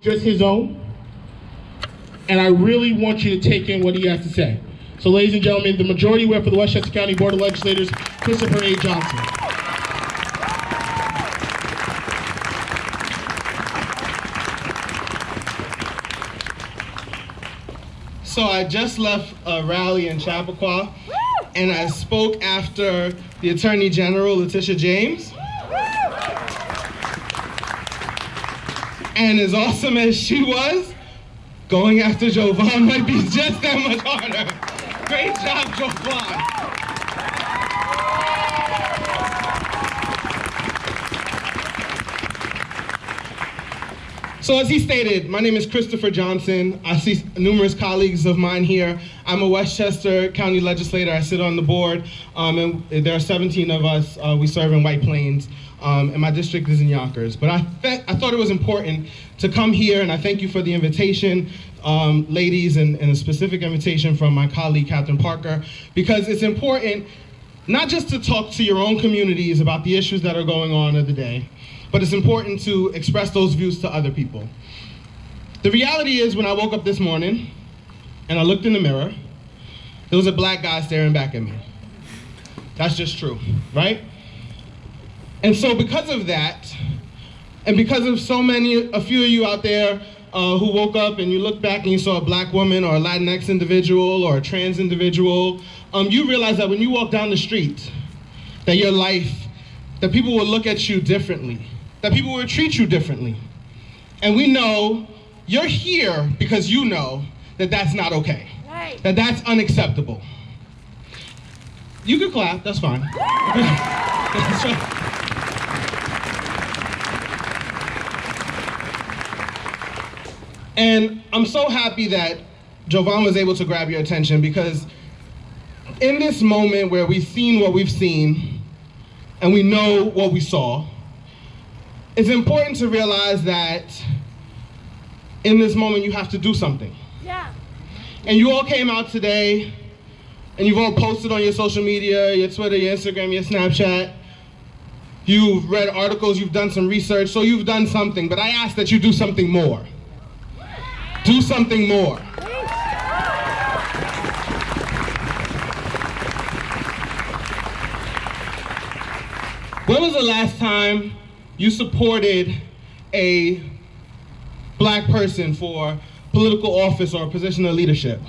just his own, and I really want you to take in what he has to say. So ladies and gentlemen, the majority whip for the Westchester County Board of Legislators, Christopher A. Johnson. So I just left a rally in Chappaqua, and I spoke after the Attorney General, Letitia James. And as awesome as she was, going after Jovan might be just that much harder. Great job, Jovan. So as he stated, my name is Christopher Johnson. I see numerous colleagues of mine here. I'm a Westchester County Legislator. I sit on the board, and there are 17 of us. We serve in White Plains, and my district is in Yonkers. But I thought it was important to come here, and I thank you for the invitation, ladies, and a specific invitation from my colleague, Catherine Parker, because it's important not just to talk to your own communities about the issues that are going on of the day, but it's important to express those views to other people. The reality is, when I woke up this morning and I looked in the mirror, there was a black guy staring back at me. That's just true, right? And so because of that, and because of a few of you out there who woke up and you looked back and you saw a black woman or a Latinx individual or a trans individual, you realize that when you walk down the street, that your life, that people will look at you differently, that people will treat you differently. And we know you're here because you know that that's not okay, right, that that's unacceptable. You can clap, that's fine. And I'm so happy that Jovan was able to grab your attention, because in this moment where we've seen what we've seen and we know what we saw, it's important to realize that in this moment you have to do something. Yeah. And you all came out today and you've all posted on your social media, your Twitter, your Instagram, your Snapchat. You've read articles, you've done some research, so you've done something, but I ask that you do something more. Do something more. When was the last time you supported a black person for political office or a position of leadership?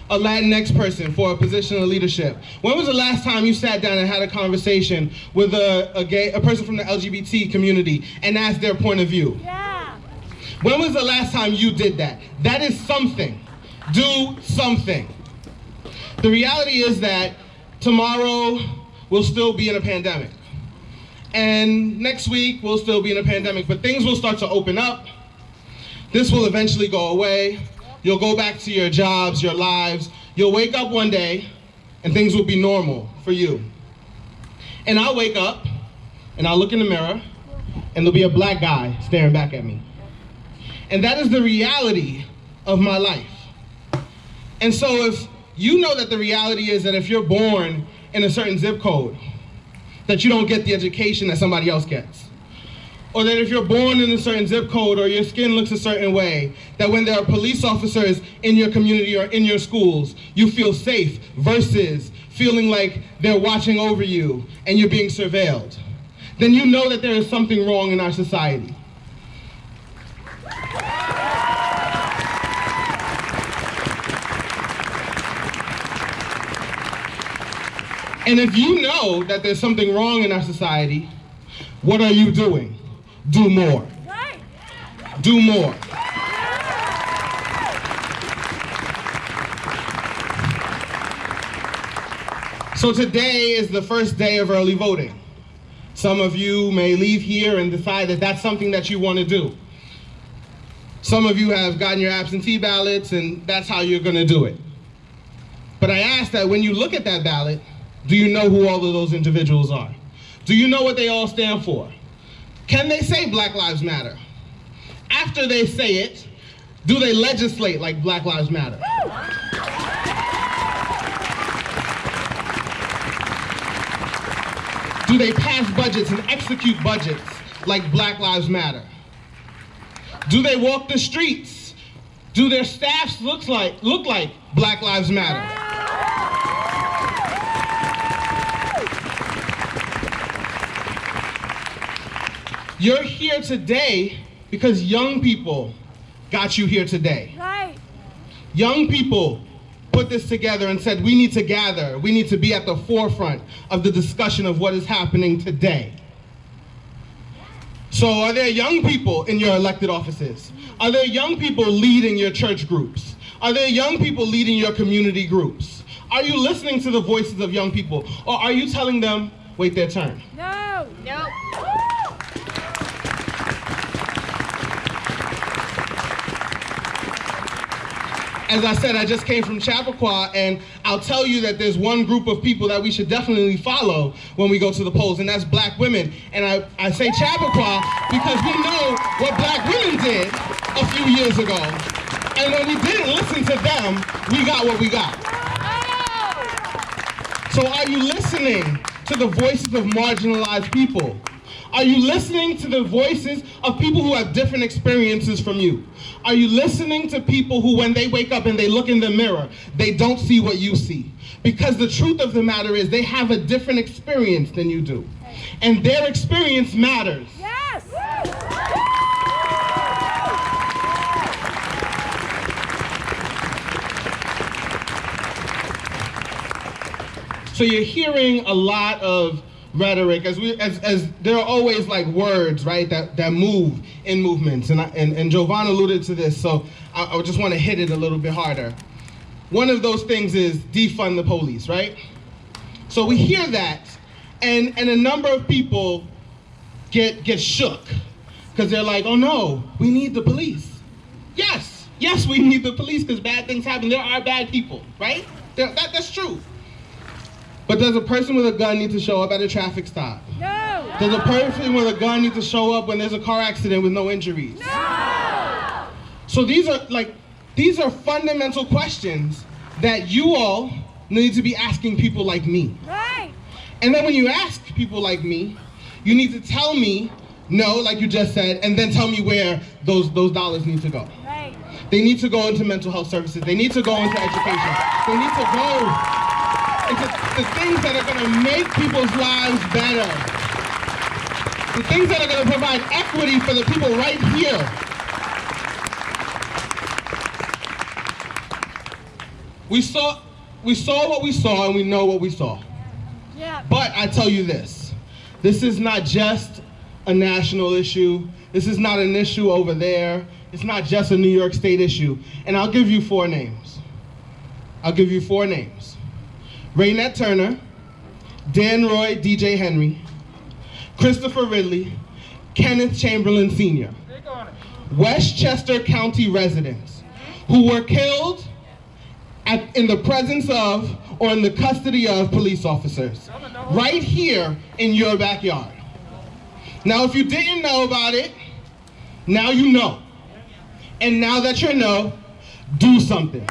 A Latinx person for a position of leadership? When was the last time you sat down and had a conversation with a person from the LGBT community and asked their point of view? Yeah. When was the last time you did that? That is something. Do something. The reality is that tomorrow we'll still be in a pandemic. And next week we'll still be in a pandemic, but things will start to open up. This will eventually go away. You'll go back to your jobs, your lives. You'll wake up one day and things will be normal for you. And I'll wake up and I'll look in the mirror and there'll be a black guy staring back at me. And that is the reality of my life. And so if you know that the reality is that if you're born in a certain zip code, that you don't get the education that somebody else gets. Or that if you're born in a certain zip code or your skin looks a certain way, that when there are police officers in your community or in your schools, you feel safe versus feeling like they're watching over you and you're being surveilled, then you know that there is something wrong in our society. And if you know that there's something wrong in our society, what are you doing? Do more. Do more. So today is the first day of early voting. Some of you may leave here and decide that that's something that you want to do. Some of you have gotten your absentee ballots and that's how you're going to do it. But I ask that when you look at that ballot, do you know who all of those individuals are? Do you know what they all stand for? Can they say Black Lives Matter? After they say it, do they legislate like Black Lives Matter? Do they pass budgets and execute budgets like Black Lives Matter? Do they walk the streets? Do their staffs look like Black Lives Matter? You're here today because young people got you here today. Right. Young people put this together and said, we need to gather. We need to be at the forefront of the discussion of what is happening today. So are there young people in your elected offices? Are there young people leading your church groups? Are there young people leading your community groups? Are you listening to the voices of young people? Or are you telling them, wait their turn? No. No. As I said, I just came from Chappaqua, and I'll tell you that there's one group of people that we should definitely follow when we go to the polls, and that's black women. And I say Chappaqua because we know what black women did a few years ago. And when we didn't listen to them, we got what we got. So are you listening to the voices of marginalized people? Are you listening to the voices of people who have different experiences from you? Are you listening to people who, when they wake up and they look in the mirror, they don't see what you see? Because the truth of the matter is they have a different experience than you do. And their experience matters. Yes. So you're hearing a lot of rhetoric, as there are always like words, right, that move in movements, and Jovan alluded to this, so I just want to hit it a little bit harder. One of those things is defund the police, right? So we hear that, and a number of people get shook, because they're like, oh no, we need the police. Yes, we need the police because bad things happen. There are bad people, right? That's true. But does a person with a gun need to show up at a traffic stop? No. Does a person with a gun need to show up when there's a car accident with no injuries? No. So these are fundamental questions that you all need to be asking people like me. Right. And then when you ask people like me, you need to tell me no, like you just said, and then tell me where those dollars need to go. Right. They need to go into mental health services. They need to go into education. They need to go into the things that are going to make people's lives better. The things that are going to provide equity for the people right here. We saw what we saw, and we know what we saw. Yeah. But I tell you this is not just a national issue. This is not an issue over there. It's not just a New York State issue. And I'll give you 4 names. Raynette Turner, Dan Roy, DJ Henry, Christopher Ridley, Kenneth Chamberlain Sr., Westchester County residents who were killed in the presence of or in the custody of police officers right here in your backyard. Now, if you didn't know about it, now you know. And now that you know, do something.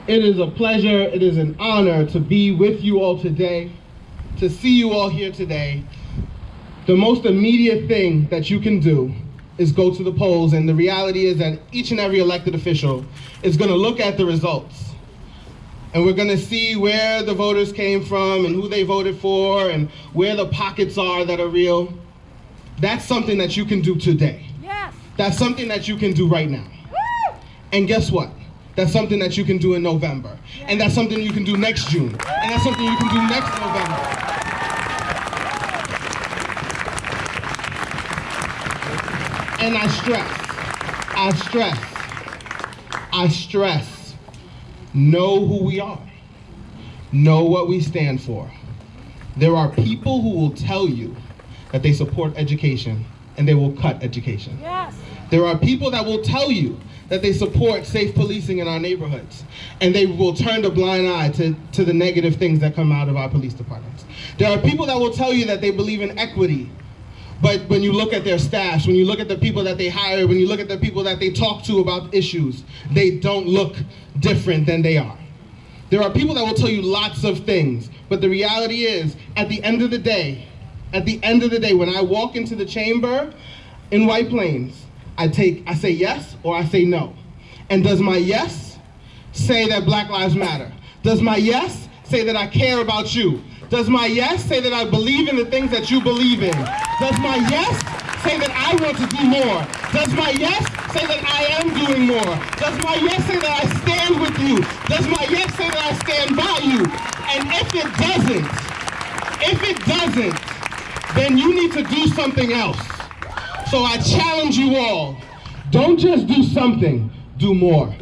It is a pleasure, it is an honor to be with you all today, to see you all here today. The most immediate thing that you can do is go to the polls, and the reality is that each and every elected official is going to look at the results. And we're going to see where the voters came from and who they voted for and where the pockets are that are real. That's something that you can do today. Yes. That's something that you can do right now. Woo! And guess what? That's something that you can do in November. And that's something you can do next June. And that's something you can do next November. And I stress, know who we are. Know what we stand for. There are people who will tell you that they support education and they will cut education. Yes. There are people that will tell you that they support safe policing in our neighborhoods, and they will turn a blind eye to the negative things that come out of our police departments. There are people that will tell you that they believe in equity, But when you look at their staffs, when you look at the people that they hire, when you look at the people that they talk to about issues, they don't look different than they are. There are people that will tell you lots of things, but the reality is, at the end of the day, when I walk into the chamber in White Plains, I say yes or I say no. And does my yes say that Black Lives Matter? Does my yes say that I care about you? Does my yes say that I believe in the things that you believe in? Does my yes say that I want to do more? Does my yes say that I am doing more? Does my yes say that I stand with you? Does my yes say that I stand by you? And if it doesn't, then you need to do something else. So I challenge you all, don't just do something, do more.